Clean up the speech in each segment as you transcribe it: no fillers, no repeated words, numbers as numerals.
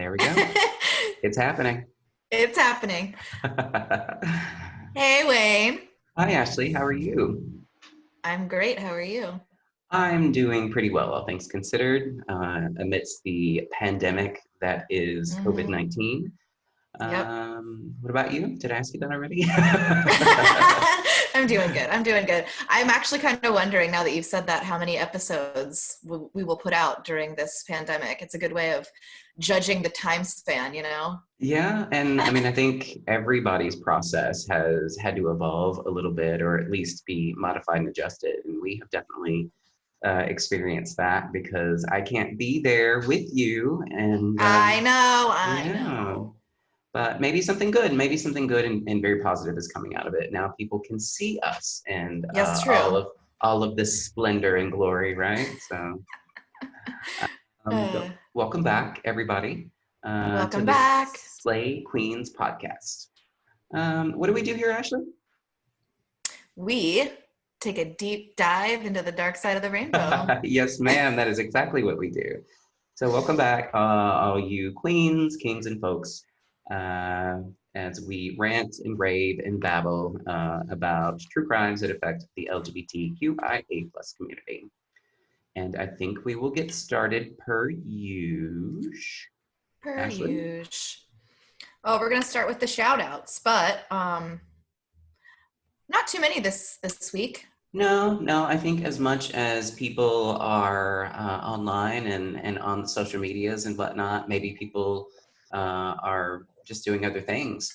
There we go. It's happening. It's happening. Hi, Hey, Wayne. Ashley. How are you? I'm great. How are you? I'm doing pretty well, all things considered, amidst the pandemic that is hmm COVID-19. Yep. What about you? Did I ask you that already? I'm doing good. I'm doing good. I'm actually kind of wondering now that you've said that, how many episodes we will put out during this pandemic. It's a good way of judging the time span, you know? Yeah, and I mean, I think everybody's process has had to evolve a little bit, or at least be modified and adjusted. And we have definitely experienced that because I can't be there with you. And I know. I yeah, know. but maybe something good and very positive is coming out of it. Now people can see us and Yes, true. all of this splendor and glory, right? So, Uh, but welcome back, everybody, to welcome the back. Slay Queens podcast. What do we do here, Ashley? We take a deep dive into the dark side of the rainbow. Yes, ma'am. That is exactly what we do. So, welcome back, all you queens, kings, and folks, uh, as we rant and rave and babble about true crimes that affect the LGBTQIA plus community. And I think we will get started per usual. Per Ashley? usual. Oh, we're gonna start with the shout outs, but not too many this week. No, no. I think as much as people are online and on social medias and whatnot, maybe people are just doing other things.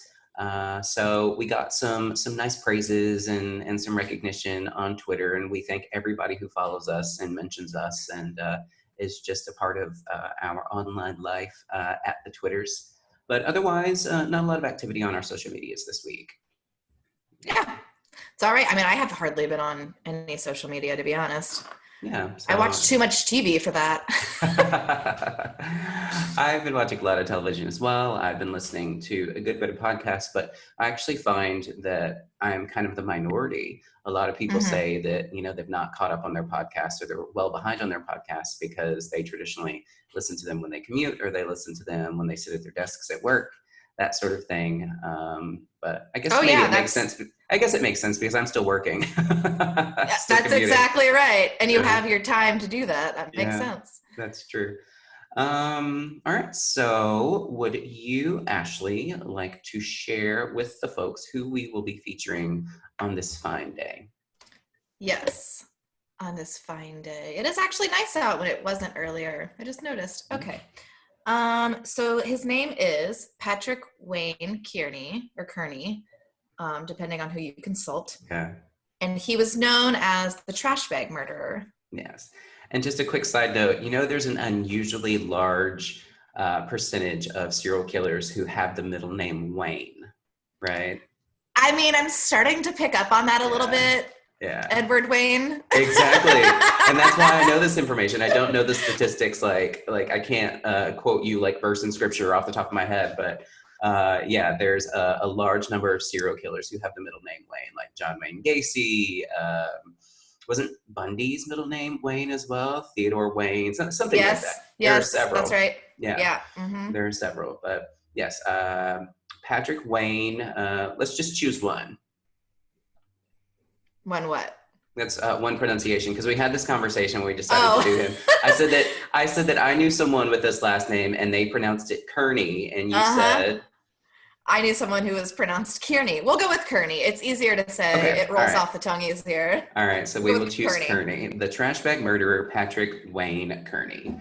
So we got some nice praises and some recognition on Twitter, and we thank everybody who follows us and mentions us and is just a part of our online life at the Twitters. But otherwise, not a lot of activity on our social medias this week. Yeah, it's all right. I mean, I have hardly been on any social media, to be honest. Yeah, I watch so too much TV for that. I've been watching a lot of television as well. I've been listening to a good bit of podcasts, but I actually find that I'm kind of the minority. A lot of people hmm say that, they've not caught up on their podcasts or they're well behind on their podcasts because they traditionally listen to them when they commute or they listen to them when they sit at their desks at work, that sort of thing. But I guess Oh maybe yeah, it makes sense. I guess it makes sense because I'm still working, still that's commuting. exactly right. And you Yeah. have your time to do that. That makes Yeah, sense. that's true. All right. So, would you, Ashley, like to share with the folks who we will be featuring on this fine day? Yes, on this fine day. It is actually nice out when it wasn't earlier. I just noticed. Okay. So his name is Patrick Wayne Kearney or Kearney, depending on who you consult. Yeah. And he was known as the trash bag murderer. Yes. And just a quick side note, there's an unusually large percentage of serial killers who have the middle name Wayne, right? I mean, I'm starting to pick up on that a little Yeah. bit. Yeah. Edward Wayne. Exactly. And that's why I know this information. I don't know the statistics like I can't quote you like verse in scripture off the top of my head, but yeah, there's a large number of serial killers who have the middle name Wayne, like John Wayne Gacy. Wasn't Bundy's middle name Wayne as well? Theodore Wayne, something like that. Yes, There are yes, that's several. right. Yeah, Yeah. Mm-hmm. there are several. But yes, Patrick Wayne. Let's just choose one. When what? That's one pronunciation because we had this conversation where we decided to Oh. do him. I said that I knew someone with this last name and they pronounced it Kearney, and you Uh-huh. said I knew someone who was pronounced Kearney. We'll go with Kearney. It's easier to say. okay. It rolls off the tongue easier. All right. So we Go will with choose Kearney. Kearney, the trash bag murderer, Patrick Wayne Kearney.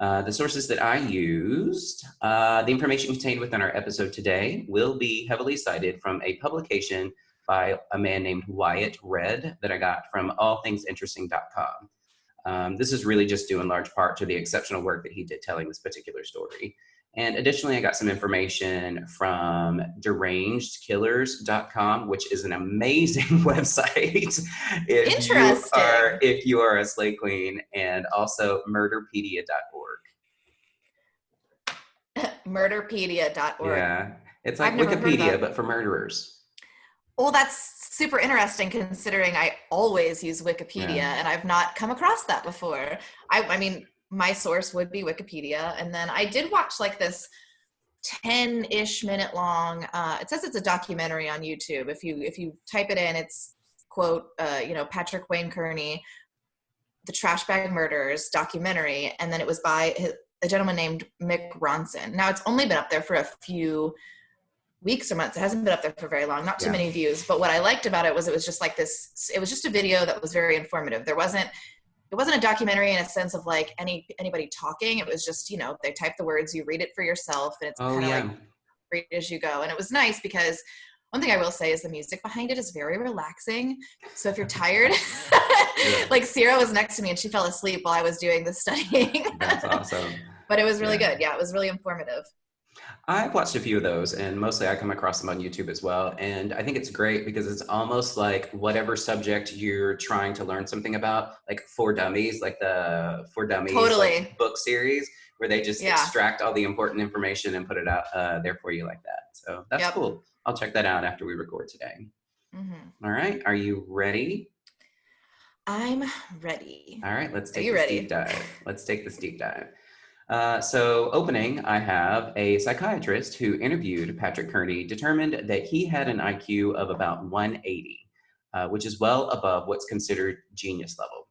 The sources that I used, the information contained within our episode today will be heavily cited from a publication by a man named Wyatt Red that I got from allthingsinteresting.com. This is really just due in large part to the exceptional work that he did telling this particular story. And additionally, I got some information from derangedkillers.com, which is an amazing website Interesting. if you are a slay queen, and also murderpedia.org. Murderpedia.org. Yeah, it's like I've never heard of Wikipedia, that. but for murderers. Well, that's super interesting considering I always use Wikipedia Yeah. and I've not come across that before. I mean, my source would be Wikipedia. And then I did watch like this 10-ish minute long. It says it's a documentary on YouTube. If you type it in, it's quote, Patrick Wayne Kearney, the Trash Bag Murders documentary. And then it was by a gentleman named Mick Ronson. Now it's only been up there for a few weeks or months. It hasn't been up there for very long, not too many views. But what I liked about it was just like this, it was just a video that was very informative. It wasn't a documentary in a sense of like anybody talking. It was just, they type the words, you read it for yourself, and it's kind of like read as you go. And it was nice because one thing I will say is the music behind it is very relaxing. So if you're tired, like Sierra was next to me and she fell asleep while I was doing the studying. That's awesome. But it was really good. Yeah, it was really informative. I've watched a few of those, and mostly I come across them on YouTube as well. And I think it's great because it's almost like whatever subject you're trying to learn something about, like For Dummies, like the For Dummies like, book series, where they just extract all the important information and put it out there for you like that. So that's cool. I'll check that out after we record today. Mm-hmm. All right. Are you ready? I'm ready. All right. Let's take this deep dive. Let's take this deep dive. So opening, I have a psychiatrist who interviewed Patrick Kearney determined that he had an IQ of about 180, which is well above what's considered genius level.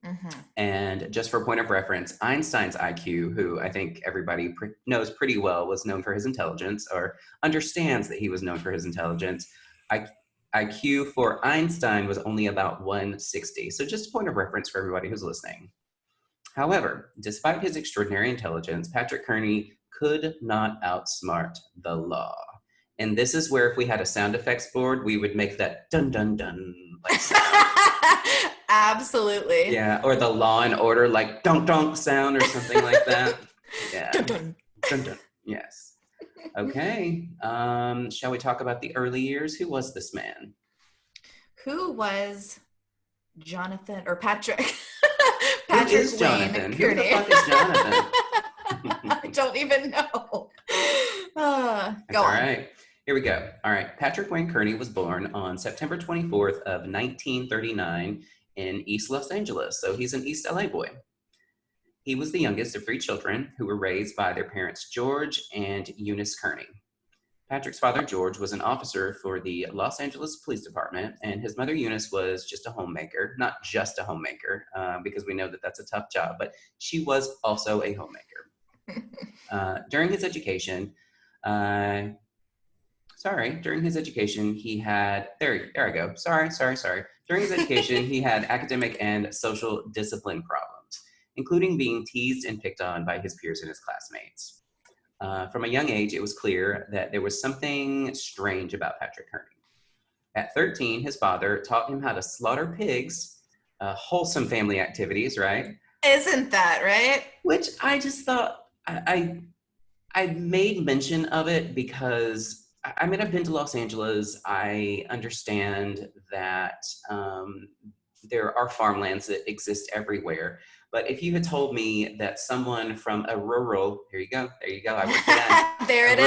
Mm-hmm. And just for point of reference, Einstein's IQ, who I think everybody knows pretty well, was known for his intelligence, or understands that he was known for his intelligence. IQ for Einstein was only about 160. So just a point of reference for everybody who's listening. However, despite his extraordinary intelligence, Patrick Kearney could not outsmart the law. And this is where if we had a sound effects board, we would make that dun dun dun like sound. Absolutely. Yeah, or the Law and Order like dunk dunk sound or something like that. Yeah. Dun dun. Dun dun. Yes. Okay. Shall we talk about the early years? Who was this man? Who was Jonathan or Patrick? Patrick Who is Jonathan? Who the fuck is Jonathan? I don't even know. Go on. All right. Here we go. All right. Patrick Wayne Kearney was born on September 24th of 1939 in East Los Angeles. So he's an East LA boy. He was the youngest of 3 children who were raised by their parents, George and Eunice Kearney. Patrick's father, George, was an officer for the Los Angeles Police Department, and his mother, Eunice, was just a homemaker. Not just a homemaker, because we know that that's a tough job, but she was also a homemaker. During his education, he had, there I go. Sorry. During his education, he had academic and social discipline problems, including being teased and picked on by his peers and his classmates. From a young age, it was clear that there was something strange about Patrick Kearney. At 13, his father taught him how to slaughter pigs, wholesome family activities, right? Isn't that right? Which I just thought, I made mention of it because, I've been to Los Angeles. I understand that there are farmlands that exist everywhere. But if you had told me that someone from a rural, there you go, I worked again. There it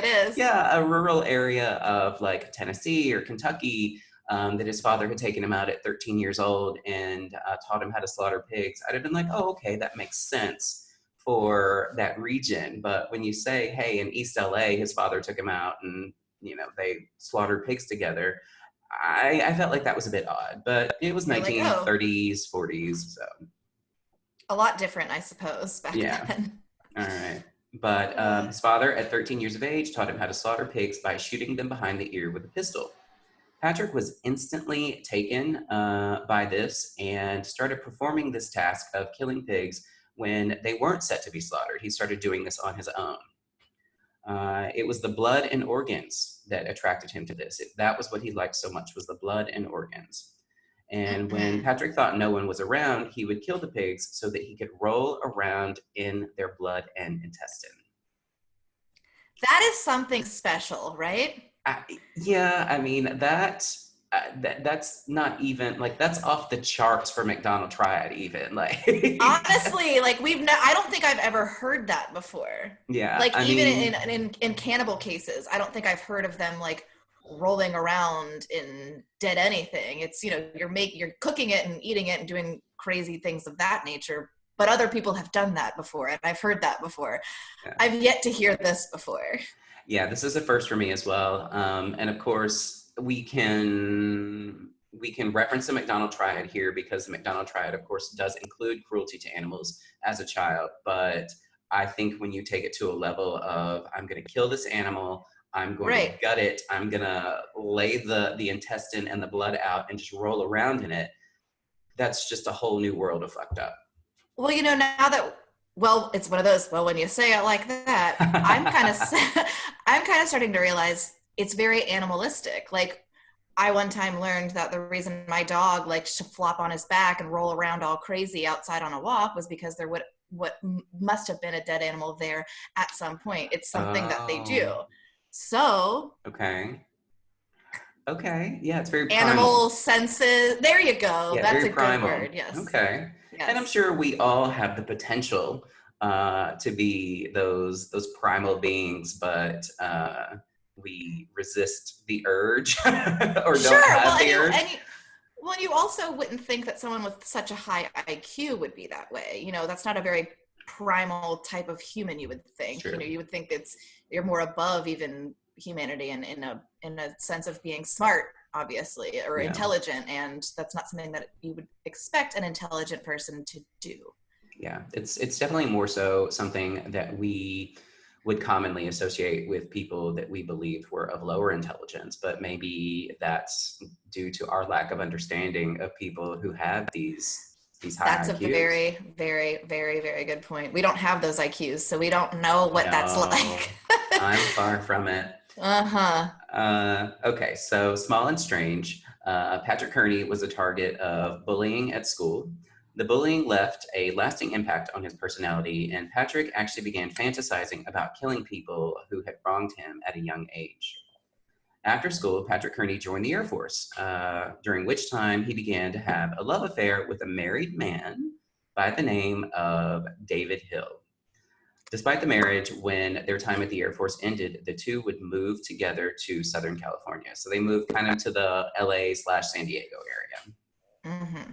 is. Yeah, a rural area of like Tennessee or Kentucky, that his father had taken him out at 13 years old and taught him how to slaughter pigs, I'd have been like, oh, okay, that makes sense for that region. But when you say, hey, in East LA, his father took him out and, they slaughtered pigs together, I felt like that was a bit odd. But it was 1930s, 40s, so. A lot different, I suppose, back then. All right. But his father, at 13 years of age, taught him how to slaughter pigs by shooting them behind the ear with a pistol. Patrick was instantly taken by this and started performing this task of killing pigs when they weren't set to be slaughtered. He started doing this on his own. It was the blood and organs that attracted him to this. That was what he liked so much, was the blood and organs. And when Patrick thought no one was around, he would kill the pigs so that he could roll around in their blood and intestine. That is something special, right? That's not even, like, that's off the charts for McDonald's triad even. Like, honestly, like, I don't think I've ever heard that before. Yeah. Like, in cannibal cases, I don't think I've heard of them, like, rolling around in dead anything. It's, you're cooking it and eating it and doing crazy things of that nature, but other people have done that before, and I've heard that before. Yeah. I've yet to hear this before. Yeah, this is a first for me as well. And of course, we can reference the McDonald Triad here because the McDonald Triad, of course, does include cruelty to animals as a child. But I think when you take it to a level of I'm going to kill this animal, I'm going to Right. gut it, I'm going to lay the intestine and the blood out and just roll around in it. That's just a whole new world of fucked up. Well, now that, well, it's one of those, well, when you say it like that, I'm kind of I'm kind of starting to realize it's very animalistic. Like, I one time learned that the reason my dog liked to flop on his back and roll around all crazy outside on a walk was because there would what must have been a dead animal there at some point. It's something that they do. Oh, So okay. Okay. Yeah, it's very primal. animal senses, there you go. Yeah, That's very a good primal. word. Yes. Okay. And I'm Yes. sure we all have the potential to be those primal beings, but we resist the urge or don't Sure. have Well, the urge. well, you also wouldn't think that someone with such a high IQ would be that way. That's not a very primal type of human. You would It's think. true. You would think you're more above even humanity in a sense of being smart, obviously, or Yeah. intelligent, and that's not something that you would expect an intelligent person to do. Yeah. It's definitely more so something that we would commonly associate with people that we believed were of lower intelligence, but maybe that's due to our lack of understanding of people who have these high That's a IQs. very, very, very, very good point. We don't have those IQs, so we don't know what that's like. No, I'm far from it. Uh-huh. Okay, so small and strange. Patrick Kearney was a target of bullying at school. The bullying left a lasting impact on his personality, and Patrick actually began fantasizing about killing people who had wronged him at a young age. After school, Patrick Kearney joined the Air Force, during which time he began to have a love affair with a married man by the name of David Hill. Despite the marriage, when their time at the Air Force ended, the two would move together to Southern California. So they moved kind of to the LA/San Diego area. Mm-hmm.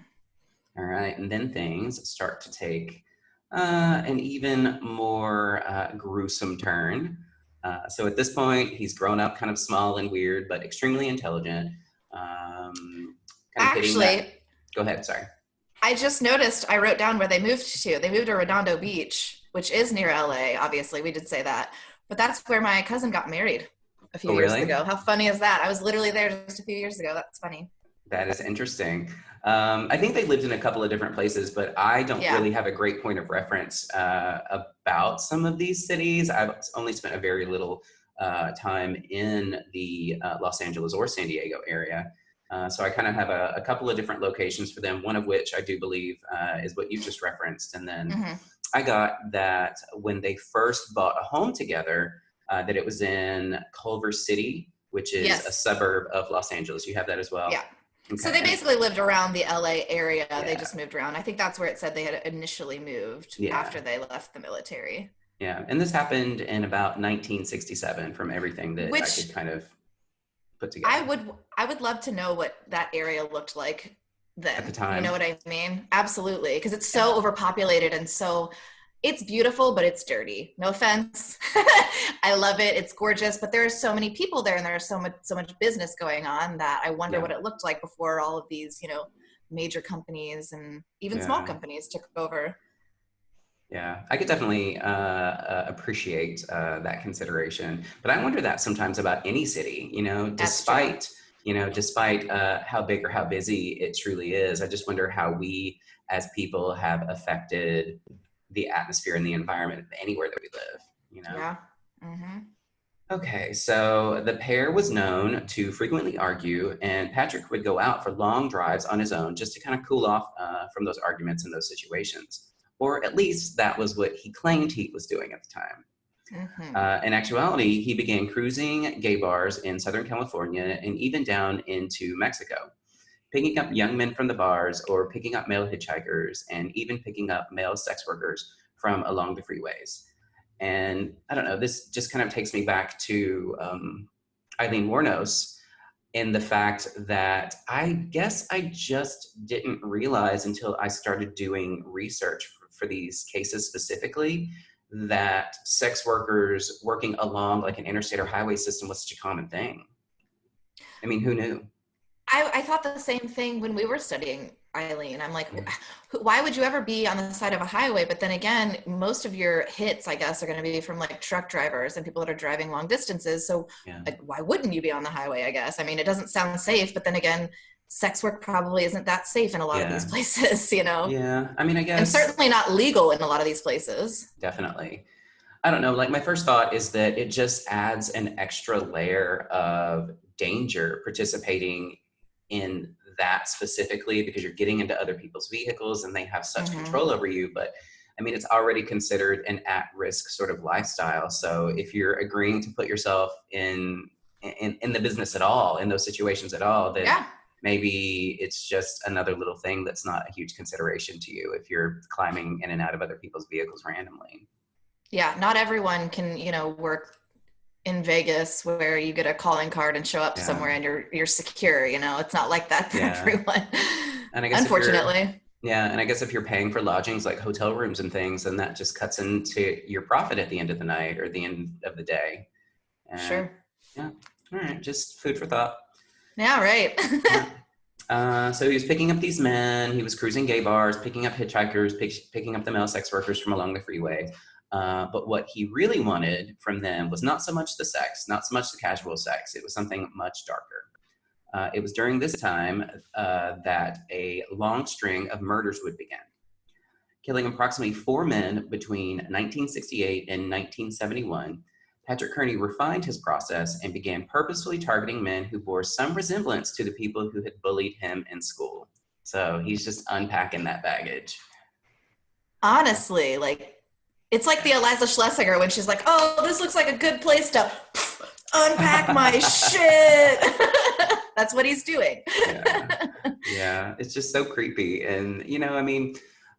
All right. And then things start to take an even more gruesome turn. So at this point, he's grown up kind of small and weird, but extremely intelligent. Kind of hitting that. Actually, Go ahead. Sorry. I just noticed I wrote down where they moved to. They moved to Redondo Beach, which is near LA, obviously. We did say that. But that's where my cousin got married a few Oh, years really? ago. How funny is that? I was literally there just a few years ago. That's funny. That is interesting. I think they lived in a couple of different places, but I don't Yeah. really have a great point of reference about some of these cities. I've only spent a very little time in the Los Angeles or San Diego area. So I kind of have a couple of different locations for them, one of which I do believe is what you just referenced. And then Mm-hmm. I got that when they first bought a home together, that it was in Culver City, which is a Yes. suburb of Los Angeles. You have that as well? Yeah. So Okay. they And basically lived around the LA area. They yeah, just moved around. I think that's where it said they had initially moved yeah, after they left the military. yeah. And this happened in about 1967 from everything that I could Which kind of put I together would I would love to know what that area looked like at the then. You know time. what I mean? Absolutely, because it's Yeah, so overpopulated and so it's beautiful, but it's dirty. No offense. I love it. It's gorgeous, but there are so many people there and there's so much business going on that I wonder yeah, what it looked like before all of these, major companies and even small yeah, companies took over. yeah. I could definitely appreciate that consideration. But I wonder that sometimes about any city, That's true. despite how big or how busy it truly is. I just wonder how we as people have affected the atmosphere and the environment anywhere that we live. Yeah. Hmm. Okay, so the pair was known to frequently argue, and Patrick would go out for long drives on his own just to kind of cool off from those arguments and those situations. Or at least that was what he claimed he was doing at the time. Hmm. In actuality, he began cruising gay bars in Southern California and even down into Mexico, picking up young men from the bars or picking up male hitchhikers and even picking up male sex workers from along the freeways. And I don't know, this just kind of takes me back to Eileen Wuornos in the fact that I guess I just didn't realize until I started doing research for these cases specifically that sex workers working along like an interstate or highway system was such a common thing. I mean, who knew? I thought the same thing when we were studying, Eileen. I'm like, Yeah. why would you ever be on the side of a highway? But then again, most of your hits, I guess, are going to be from like truck drivers and people that are driving long distances. So Yeah. like, why wouldn't you be on the highway, I guess? I mean, it doesn't sound safe, but then again, sex work probably isn't that safe in a lot of these Yeah. places, you know? Yeah. I mean, I And guess certainly not legal in a lot of these places. definitely. I don't know. Like my first thought is that it just adds an extra layer of danger participating in that specifically because you're getting into other people's vehicles and they have such Mm-hmm. control over you. But I mean, it's already considered an at-risk sort of lifestyle. So if you're agreeing to put yourself in the business at all, in those situations at all, then Yeah. maybe it's just another little thing that's not a huge consideration to you if you're climbing in and out of other people's vehicles randomly. Yeah. Not everyone can, you know, work in Vegas where you get a calling card and show up Yeah. somewhere and you're secure, you know. It's not like that for Yeah. everyone. And I guess if you're, Unfortunately. yeah, and I guess if you're paying for lodgings like hotel rooms and things, then that just cuts into your profit at the end of the night or the end of the day. And Sure. yeah, all right, just food for thought. Yeah, right. Yeah. So he was picking up these men. He was cruising gay bars, picking up hitchhikers, picking up the male sex workers from along the freeway. But what he really wanted from them was not so much the sex, not so much the casual sex. It was something much darker. It was during this time that a long string of murders would begin. Killing approximately 4 men between 1968 and 1971, Patrick Kearney refined his process and began purposefully targeting men who bore some resemblance to the people who had bullied him in school. So he's just unpacking that baggage. Honestly, like it's like the Eliza Schlesinger when she's like, "Oh, this looks like a good place to unpack my shit." That's what he's doing. Yeah. Yeah, it's just so creepy. And, you know, I mean,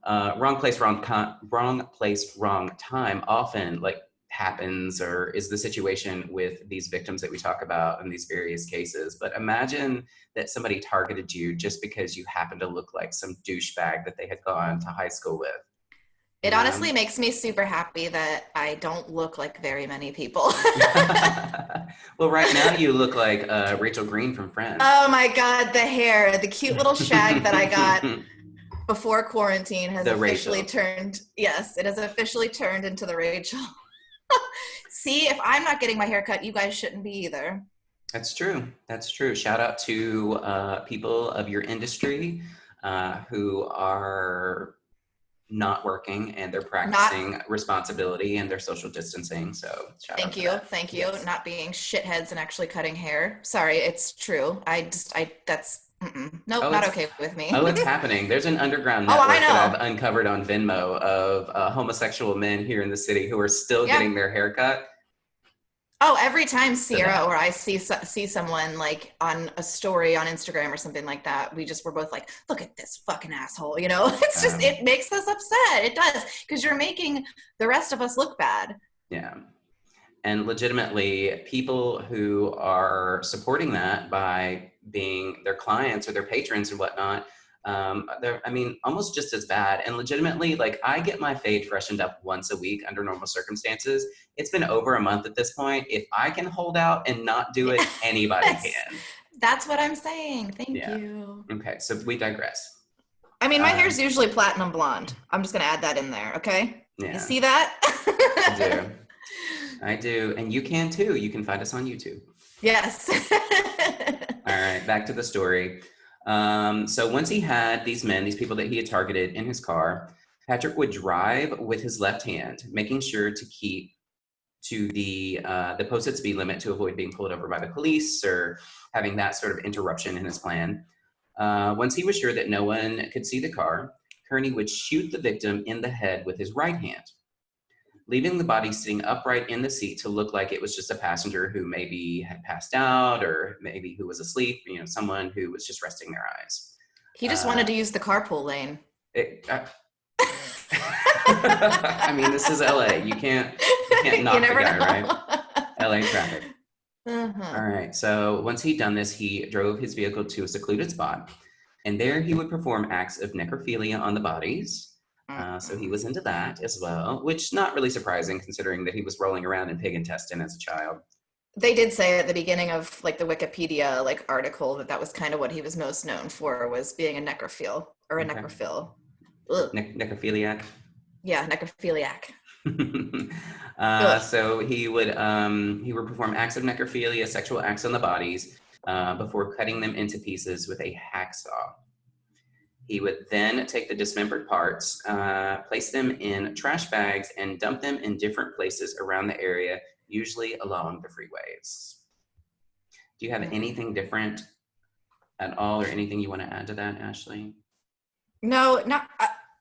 wrong place, wrong place, wrong time often like happens or is the situation with these victims that we talk about in these various cases. But imagine that somebody targeted you just because you happen to look like some douchebag that they had gone to high school with. You It know? honestly makes me super happy that I don't look like very many people. Well, right now you look like Rachel Green from Friends. Oh my God, the hair, the cute little shag that I got before quarantine has The officially Rachel. turned, yes, it has officially turned into the Rachel. See, if I'm not getting my hair cut, you guys shouldn't be either. That's true. That's true. Shout out to people of your industry who are not working and they're Not, practicing responsibility and their social distancing. So shout out thank to you, that. thank you. Yes. Not being shitheads and actually cutting hair. Sorry, it's true. That's, nope, Oh, not okay with me. it's happening. There's an underground Oh, I network that I've know. uncovered on Venmo of homosexual men here in the city who are still Yeah. getting their hair cut Oh, every time to Sierra that. or I see someone like on a story on Instagram or something like that, we're both like, look at this fucking asshole, you know? It's just Um, it makes us upset. It does because you're making the rest of us look bad. yeah. And legitimately, people who are supporting that by being their clients or their patrons and whatnot, they're, I mean, almost just as bad. And legitimately, like I get my fade freshened up once a week under normal circumstances. It's been over a month at this point. If I can hold out and not do it, anybody Yes, can. that's what I'm saying. Thank Yeah. you. Okay. So we digress. I mean, my hair's Um, usually platinum blonde. I'm just gonna add that in there, okay? You yeah, see I that? do. I do. And you can too. You can find us on YouTube. Yes. All right, back to the story. So once he had these men, these people that he had targeted in his car, Patrick would drive with his left hand, making sure to keep to the posted speed limit to avoid being pulled over by the police or having that sort of interruption in his plan. Once he was sure that no one could see the car, Kearney would shoot the victim in the head with his right hand, leaving the body sitting upright in the seat to look like it was just a passenger who maybe had passed out or maybe who was asleep, you know, someone who was just resting their eyes. He just wanted Uh, to use the carpool lane. it, I mean, this is LA. You can't You knock the never guy, right? know. LA traffic. Uh-huh. All right. So once he'd done this, he drove his vehicle to a secluded spot, and there he would perform acts of necrophilia on the bodies. So he was into that as well, which not really surprising considering that he was rolling around in pig intestine as a child. They did say at the beginning of like the Wikipedia like article that that was kind of what he was most known for, was being a necrophile or a Okay. necrophile. Ugh. Necrophiliac. Yeah, necrophiliac. Ugh. So he would perform acts of necrophilia, sexual acts on the bodies, before cutting them into pieces with a hacksaw. He would then take the dismembered parts, place them in trash bags, and dump them in different places around the area, usually along the freeways. Do you have anything different at all, or anything you want to add to that, Ashley? No, not.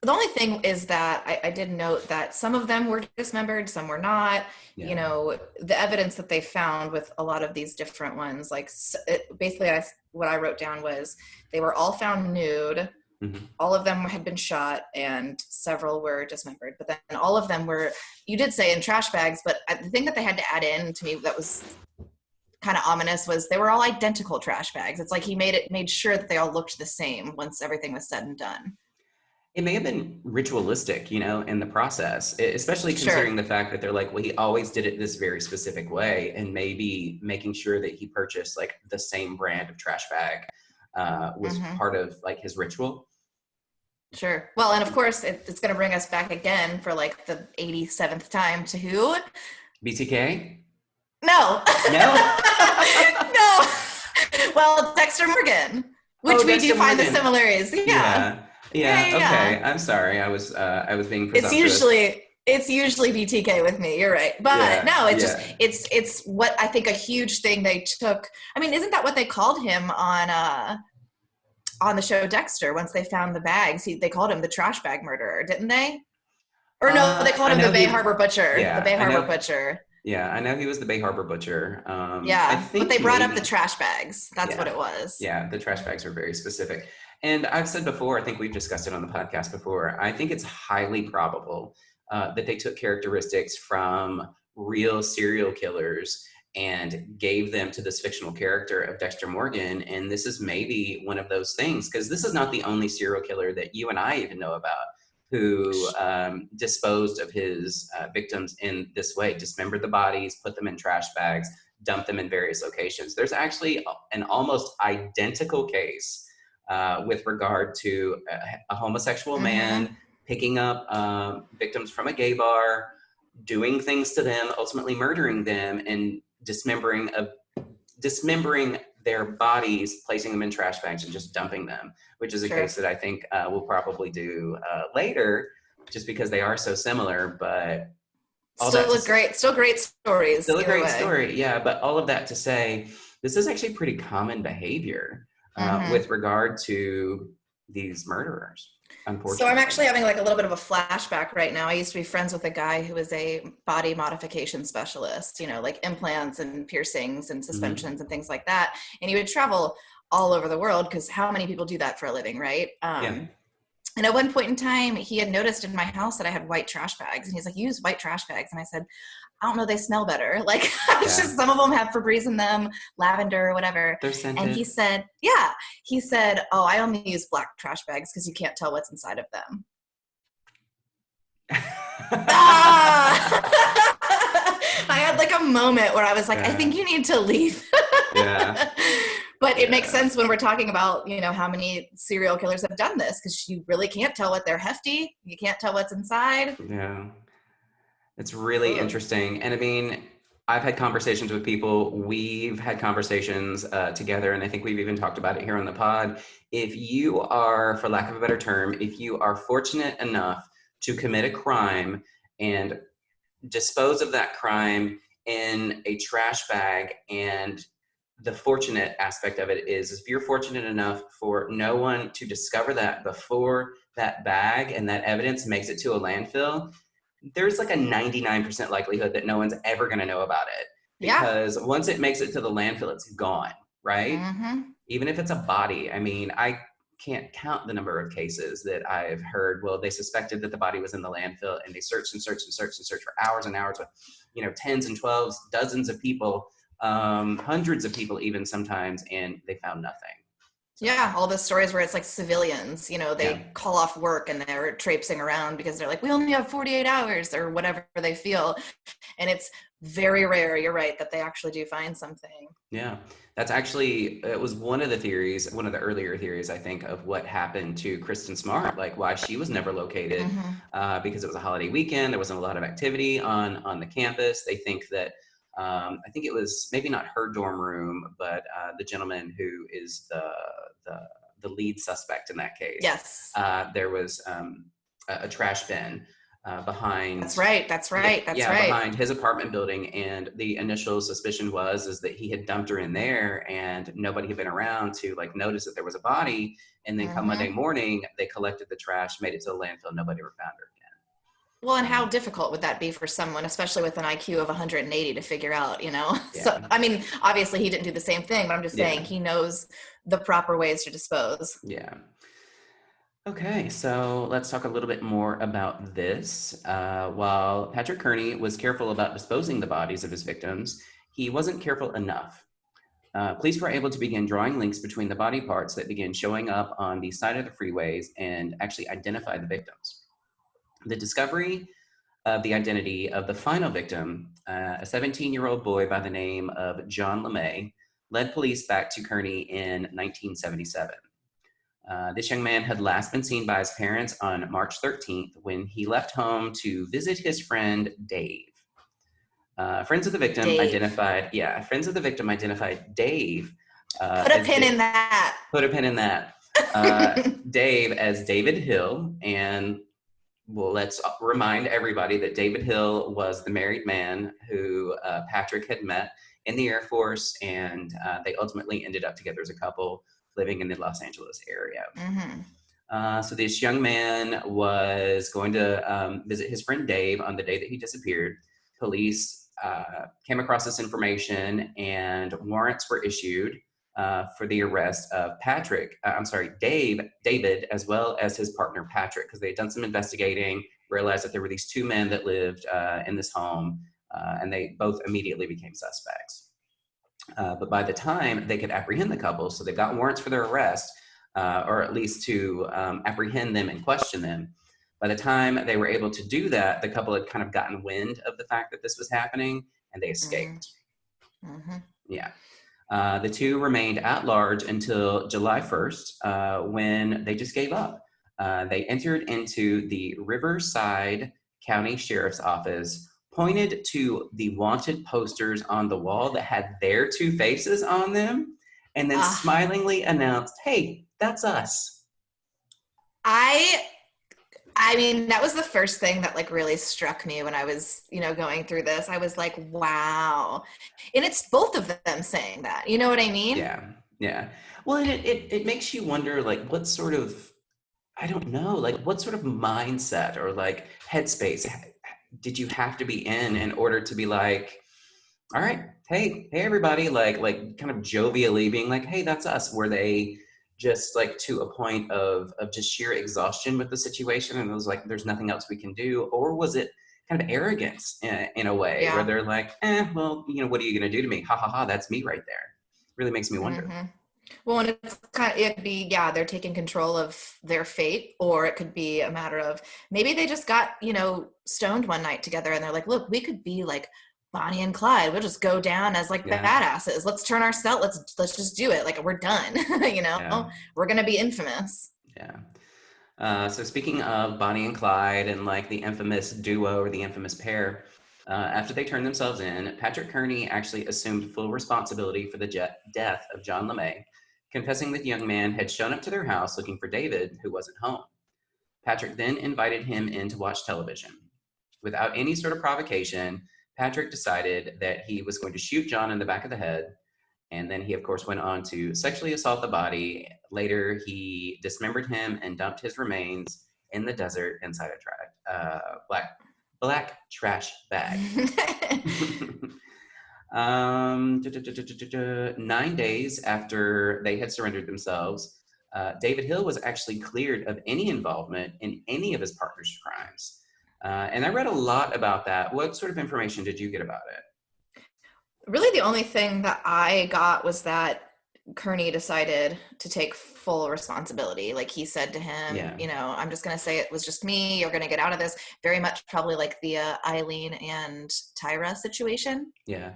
The only thing is that I did note that some of them were dismembered, some were not. Yeah. You know, the evidence that they found with a lot of these different ones, like basically, what I wrote down was they were all found nude. Mm-hmm. All of them had been shot, and several were dismembered. But then all of them were, you did say, in trash bags. But the thing that they had to add in to me that was kind of ominous was they were all identical trash bags. It's like he made sure that they all looked the same once everything was said and done. It may have been ritualistic, in the process, especially Sure. considering the fact that they're like, well, he always did it this very specific way, and maybe making sure that he purchased like the same brand of trash bag was part of like his ritual. Sure. Well, and of course, it's going to bring us back again for like the 87th time to who? BTK? No. No? No. Well, Dexter Morgan, which we do find the similarities. Yeah. Okay. I'm sorry. I was being presumptuous. It's usually BTK with me. You're right. But no, it's what I think a huge thing they took. I mean, isn't that what they called him on the show Dexter? Once they found the bags, they called him the trash bag murderer, didn't they? Or no, they called him the Bay Harbor Butcher. Yeah, the Bay Harbor Butcher. Yeah, I know he was the Bay Harbor Butcher. But they brought up the trash bags. That's what it was. Yeah, the trash bags are very specific. And I've said before, I think we've discussed it on the podcast before, I think it's highly probable that they took characteristics from real serial killers and gave them to this fictional character of Dexter Morgan. And this is maybe one of those things, because this is not the only serial killer that you and I even know about who disposed of his victims in this way, dismembered the bodies, put them in trash bags, dumped them in various locations. There's actually an almost identical case with regard to a homosexual man picking up victims from a gay bar, doing things to them, ultimately murdering them, and dismembering their bodies, placing them in trash bags, and just dumping them, which is a case that I think we'll probably do later, just because they are so similar. But still great stories. Still a great story, yeah. But all of that to say, this is actually pretty common behavior with regard to these murderers. So I'm actually having like a little bit of a flashback right now. I used to be friends with a guy who was a body modification specialist, like implants and piercings and suspensions and things like that. And he would travel all over the world, because how many people do that for a living, right? And at one point in time, he had noticed in my house that I had white trash bags. And he's like, you use white trash bags? And I said, I don't know, they smell better. Like, it's just, some of them have Febreze in them, lavender or whatever. They're scented. And he said, oh, I only use black trash bags because you can't tell what's inside of them. I had like a moment where I was like, I think you need to leave. But it makes sense when we're talking about, how many serial killers have done this, because you really can't tell what they're hefty. You can't tell what's inside. Yeah. It's really interesting. And I mean, I've had conversations with people. We've had conversations together, and I think we've even talked about it here on the pod. If you are, for lack of a better term, if you are fortunate enough to commit a crime and dispose of that crime in a trash bag, and the fortunate aspect of it is if you're fortunate enough for no one to discover that before that bag and that evidence makes it to a landfill, there's like a 99% likelihood that no one's ever going to know about it. Because once it makes it to the landfill, it's gone, right? Even if it's a body. I mean, I can't count the number of cases that I've heard, well, they suspected that the body was in the landfill, and they searched and searched and searched and searched for hours and hours with, tens and 12s, dozens of people, hundreds of people even sometimes, and they found nothing. Yeah, all the stories where it's like civilians, Yeah. they call off work and they're traipsing around because they're like, we only have 48 hours or whatever they feel. And it's very rare, you're right, that they actually do find something. Yeah, that's actually, it was one of the theories, one of the earlier theories, I think, of what happened to Kristen Smart, like why she was never located, Mm-hmm. because it was a holiday weekend. There wasn't a lot of activity on the campus. They think that, I think it was maybe not her dorm room, but the gentleman who is the, the lead suspect in that case. Yes. There was a trash bin behind That's right. That's yeah, right. That's yeah, right. behind his apartment building, and the initial suspicion was is that he had dumped her in there, and nobody had been around to like notice that there was a body. And then come Monday Mm-hmm. morning, they collected the trash, made it to the landfill. Nobody ever found her Well, and again. how difficult would that be for someone, especially with an IQ of 180 to figure out? Yeah, So, I mean, obviously he didn't do the same thing, but I'm just saying yeah, he knows the proper ways to dispose. yeah. Okay, so let's talk a little bit more about this. While Patrick Kearney was careful about disposing the bodies of his victims, he wasn't careful enough. Police were able to begin drawing links between the body parts that began showing up on the side of the freeways and actually identify the victims. The discovery of the identity of the final victim, a 17-year-old boy by the name of John LeMay, led police back to Kearney in 1977. This young man had last been seen by his parents on March 13th when he left home to visit his friend Dave. Dave. Friends of the victim identified Dave Put a as pin in that. put a pin in that. Uh, Dave as David Hill, and well, let's remind everybody that David Hill was the married man who Patrick had met in the Air Force, and they ultimately ended up together as a couple living in the Los Angeles area. Mm-hmm. So this young man was going to visit his friend Dave on the day that he disappeared. Police came across this information, and warrants were issued for the arrest of David, as well as his partner Patrick, because they had done some investigating, realized that there were these two men that lived in this home, and they both immediately became suspects. But by the time they could apprehend the couple, so they got warrants for their arrest, or at least to apprehend them and question them. By the time they were able to do that, the couple had kind of gotten wind of the fact that this was happening, and they escaped. Mm-hmm. Yeah. The two remained at large until July 1st, when they just gave up. They entered into the Riverside County Sheriff's Office, pointed to the wanted posters on the wall that had their two faces on them, and then Uh, smilingly announced, "Hey, that's us." I I mean, that was the first thing that like really struck me when I was, going through this. I was like, wow. And it's both of them saying that. You know what I mean? Yeah, yeah. Well, and it makes you wonder, like, what sort of, I don't know, like, what sort of mindset or like headspace did you have to be in order to be like, all right, hey everybody, like kind of jovially being like, hey, that's us. Were they just like to a point of just sheer exhaustion with the situation, and it was like there's nothing else we can do? Or was it kind of arrogance in a way where Yeah. they're like, well, what are you going to do to me? Ha ha ha, that's me right there. Really makes me wonder. Hmm. Well, and it's kind of, it could be, yeah, they're taking control of their fate, or it could be a matter of maybe they just got, stoned one night together and they're like, look, we could be like Bonnie and Clyde. We'll just go down as like Yeah, badasses. Let's turn ourselves, let's just do it. Like we're done, yeah, we're going to be infamous. yeah. So speaking of Bonnie and Clyde and like the infamous duo or the infamous pair, after they turned themselves in, Patrick Kearney actually assumed full responsibility for the death of John LeMay, confessing that the young man had shown up to their house looking for David, who wasn't home. Patrick then invited him in to watch television. Without any sort of provocation, Patrick decided that he was going to shoot John in the back of the head, and then he, of course, went on to sexually assault the body. Later, he dismembered him and dumped his remains in the desert inside black trash bag. 9 days after they had surrendered themselves, David Hill was actually cleared of any involvement in any of his partner's crimes. And I read a lot about that. What sort of information did you get about it? Really the only thing that I got was that Kearney decided to take full responsibility. Like he said to him, Yeah. you know, I'm just going to say it was just me. You're going to get out of this. Very much probably like the Eileen and Tyra situation. Yeah.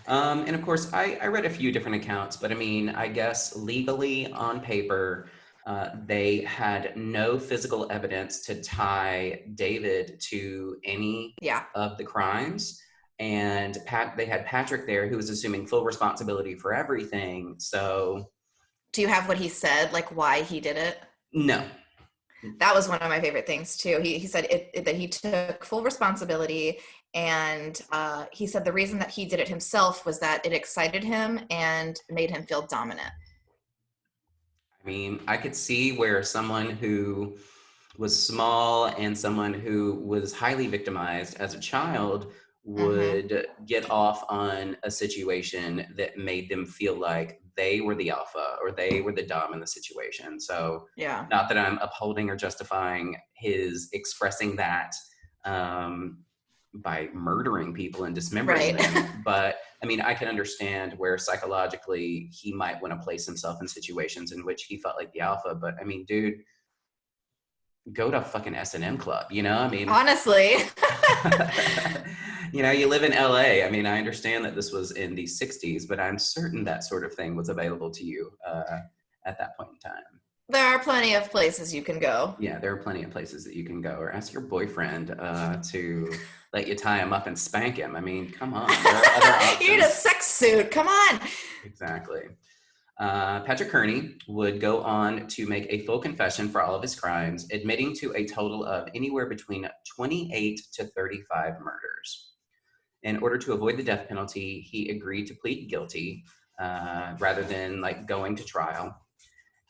And of course, I read a few different accounts, but I mean, I guess legally on paper, they had no physical evidence to tie David to any Yeah. of the crimes. And they had Patrick there who was assuming full responsibility for everything. So, Do you have what he said, like why he did it? no. That was one of my favorite things too. He said that he took full responsibility, and he said the reason that he did it himself was that it excited him and made him feel dominant. I mean, I could see where someone who was small and someone who was highly victimized as a child Mm-hmm. would get off on a situation that made them feel like they were the alpha or they were the dom in the situation. So, Yeah. not that I'm upholding or justifying his expressing that um, by murdering people and dismembering Right. them, but I mean, I can understand where psychologically he might want to place himself in situations in which he felt like the alpha. But I mean, dude, go to a fucking S&M club, you know? I mean, Honestly. you know, you live in LA. I mean, I understand that this was in the 60s, but I'm certain that sort of thing was available to you at that point in time. There are plenty of places you can go. Yeah, there are plenty of places that you can go, or ask your boyfriend to let you tie him up and spank him. I mean, come on, there are other You need a options. sex suit. Come on. Exactly. Patrick Kearney would go on to make a full confession for all of his crimes, admitting to a total of anywhere between 28 to 35 murders. In order to avoid the death penalty, he agreed to plead guilty rather than like going to trial.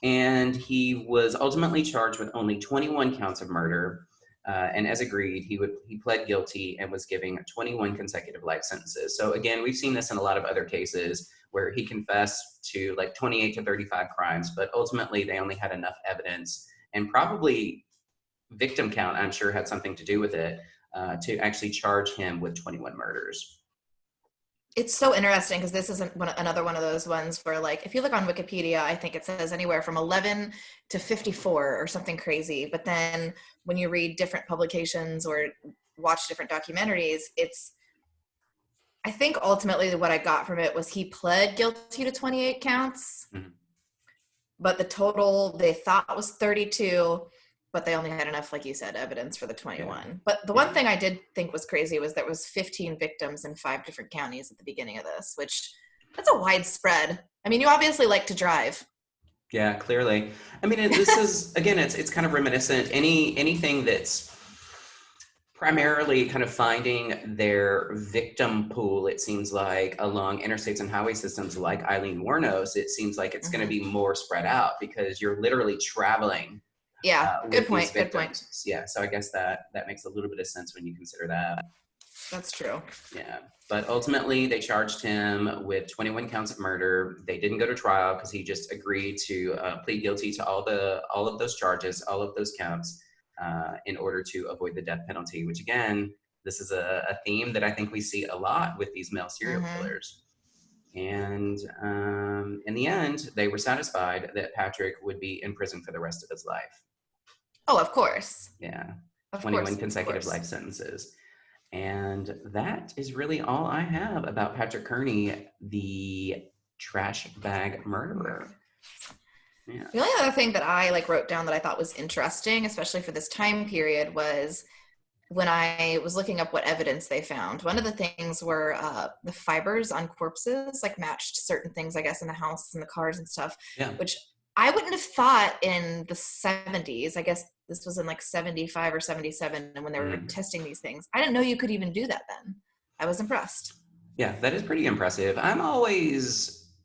And he was ultimately charged with only 21 counts of murder. And as agreed, he pled guilty and was given 21 consecutive life sentences. So again, we've seen this in a lot of other cases where he confessed to like 28 to 35 crimes, but ultimately they only had enough evidence and probably victim count, I'm sure, had something to do with it to actually charge him with 21 murders. It's so interesting because this isn't another one of those ones where, like, if you look on Wikipedia, I think it says anywhere from 11 to 54 or something crazy. But then when you read different publications or watch different documentaries, I think ultimately what I got from it was he pled guilty to 28 counts, Mhm. but the total they thought was 32, but they only had enough, like you said, evidence for the Yeah, 21. But the one yeah, thing I did think was crazy was there was 15 victims in 5 different counties at the beginning of this, which that's a widespread. I mean, you obviously like to drive. yeah. Clearly, I mean, this is again, it's kind of reminiscent. Anything that's primarily kind of finding their victim pool, it seems like, along interstates and highway systems like Eileen Wuornos, it seems like it's going to Mm-hmm. be more spread out because you're literally traveling Yeah, good with these point. Good point. victims. Yeah, so I guess that makes a little bit of sense when you consider that. That's true. Yeah, but ultimately they charged him with 21 counts of murder. They didn't go to trial because he just agreed to plead guilty to all of those charges, all of those counts, in order to avoid the death penalty. Which again, this is a theme that I think we see a lot with these male serial Mm-hmm. killers. And in the end, they were satisfied that Patrick would be in prison for the rest of his life. Oh, of course. Yeah, Of 21 course. Of consecutive course. life sentences. And that is really all I have about Patrick Kearney, the trash bag murderer. Yeah. The only other thing that I like wrote down that I thought was interesting, especially for this time period, was when I was looking up what evidence they found. One of the things were the fibers on corpses, like matched certain things, I guess, in the house and the cars and stuff, Yeah. which I wouldn't have thought in the 70s. I guess this was in like 75 or 77, and when they were Mm. testing these things, I didn't know you could even do that then. I was impressed. Yeah, that is pretty impressive.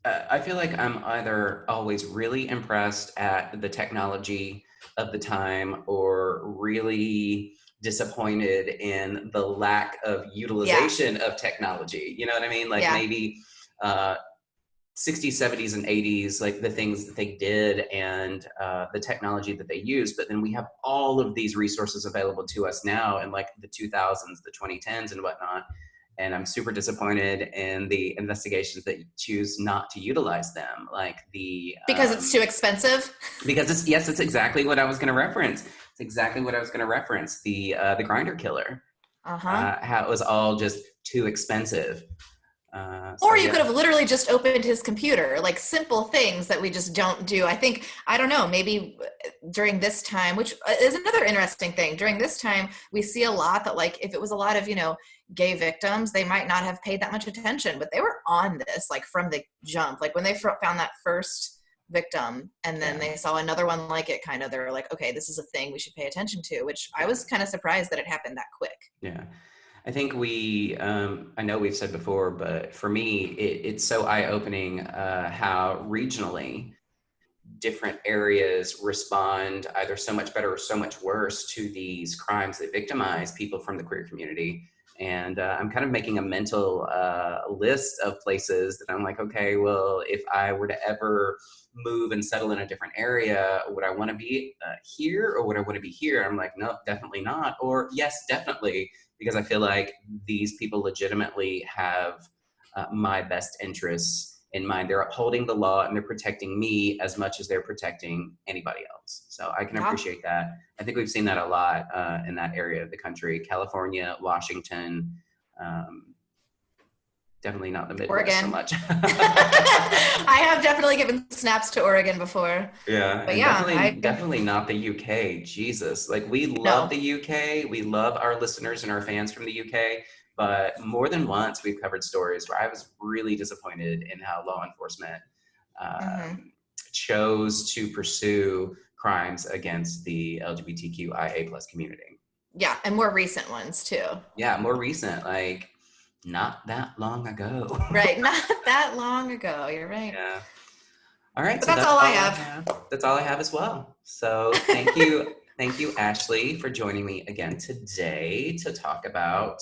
I feel like I'm either always really impressed at the technology of the time or really disappointed in the lack of Yeah, utilization of technology. You know what I mean? Like yeah, maybe uh, 60s, 70s, and 80s, like the things that they did and the technology that they used. But then we have all of these resources available to us now in like the 2000s, the 2010s, and whatnot. And I'm super disappointed in the investigations that choose not to utilize them, like the Because it's too expensive. because it's exactly what I was going to reference. It's exactly what I was going to reference. The grinder killer. Uh-huh. How it was all just too expensive. Or So you could yeah. have literally just opened his computer, like simple things that we just don't do. I think, I don't know, maybe during this time, which is another interesting thing, during this time, we see a lot that, like, if it was a lot of, gay victims, they might not have paid that much attention, but they were on this, like, from the jump. Like, when they found that first victim and then Yeah. they saw another one like it, kind of, they were like, okay, this is a thing we should pay attention to, which I was kind of surprised that it happened that quick. Yeah. I think I know we've said before, but for me, it's so eye-opening how regionally different areas respond either so much better or so much worse to these crimes that victimize people from the queer community. And I'm kind of making a mental list of places that I'm like, okay, well, if I were to ever move and settle in a different area, would I want to be here or would I want to be here? I'm like, no, definitely not. Or yes, definitely, because I feel like these people legitimately have my best interests in mind. They're upholding the law and they're protecting me as much as they're protecting anybody else. So I can Yeah. appreciate that. I think we've seen that a lot in that area of the country, California, Washington, um, definitely not the Midwest so Oregon. much. I have definitely given snaps to Oregon before. Yeah, But and yeah, definitely not the UK. Jesus, like we love no. the UK. We love our listeners and our fans from the UK. But more than once, we've covered stories where I was really disappointed in how law enforcement Mm-hmm. chose to pursue crimes against the LGBTQIA plus community. Yeah, and more recent ones too. Yeah, more recent, like not that long ago. Right, not that long ago. You're right. Yeah. All right, But so that's that's all I all I have. have. That's all I have as well. So thank you, Ashley, for joining me again today to talk about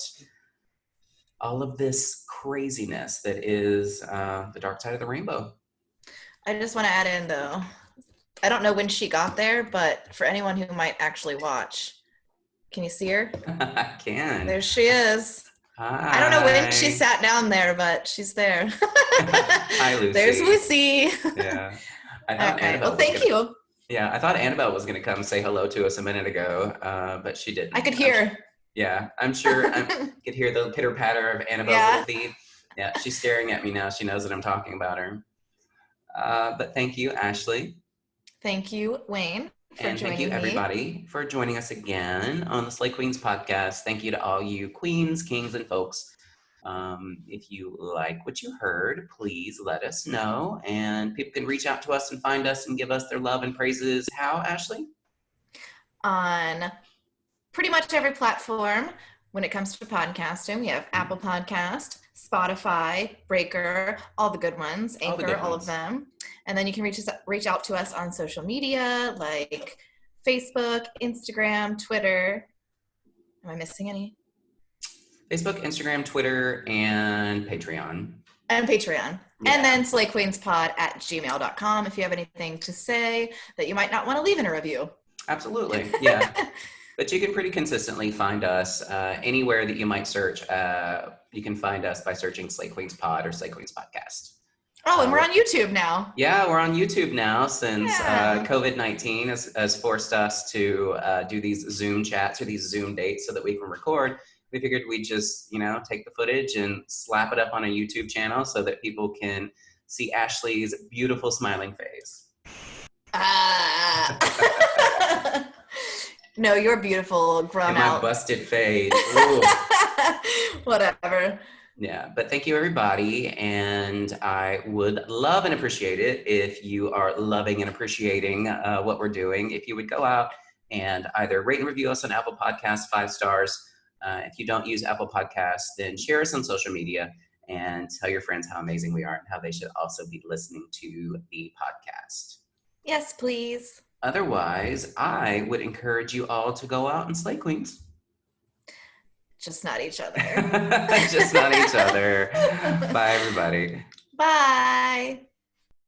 all of this craziness that is the dark side of the rainbow. I just want to add in though, I don't know when she got there, but for anyone who might actually watch, can you see her? I can. There she is. I don't know when she Hi. sat down there, but she's there. Hi, There's Lucy. Lucy. Yeah. I All thought right. Well, Annabelle was thank gonna. you. Yeah, I thought Annabelle was gonna come say hello to us a minute ago, but she I didn't. could hear. Yeah, I'm sure I could hear the pitter patter of Annabelle's little Yeah. feet. Yeah, she's staring at me now. She knows that I'm talking about her. But thank you, Ashley. Thank you, Wayne, for And thank you, joining me. everybody, for joining us again on the Slay Queens podcast. Thank you to all you queens, kings, and folks. If you like what you heard, please let us know. And people can reach out to us and find us and give us their love and praises. How, Ashley? On pretty much every platform when it comes to podcasting. We have Apple Podcast, Spotify, Breaker, all the good ones, All the Anchor, good all of ones. them. And then you can reach out to us on social media like Facebook, Instagram, Twitter. Am I missing any? Facebook, Instagram, Twitter, and Patreon. And Patreon. Yeah. And then slayqueenspod@gmail.com if you have anything to say that you might not want to leave in a review. Absolutely. Yeah. But you can pretty consistently find us anywhere that you might search. You can find us by searching Slay Queens Pod or Slay Queens Podcast. Oh, and we're on YouTube now. Yeah, we're on YouTube now since Yeah. COVID-19 has forced us to do these Zoom chats or these Zoom dates so that we can record. We figured we'd just, take the footage and slap it up on a YouTube channel so that people can see Ashley's beautiful smiling face. No, you're beautiful, grown And my out. busted face. Whatever. Yeah, but thank you, everybody. And I would love and appreciate it if you are loving and appreciating what we're doing. If you would go out and either rate and review us on Apple Podcasts, 5 stars. If you don't use Apple Podcasts, then share us on social media and tell your friends how amazing we are and how they should also be listening to the podcast. Yes, please. Otherwise, I would encourage you all to go out and slay queens. Just not each other. Just not each other. Bye, everybody. Bye.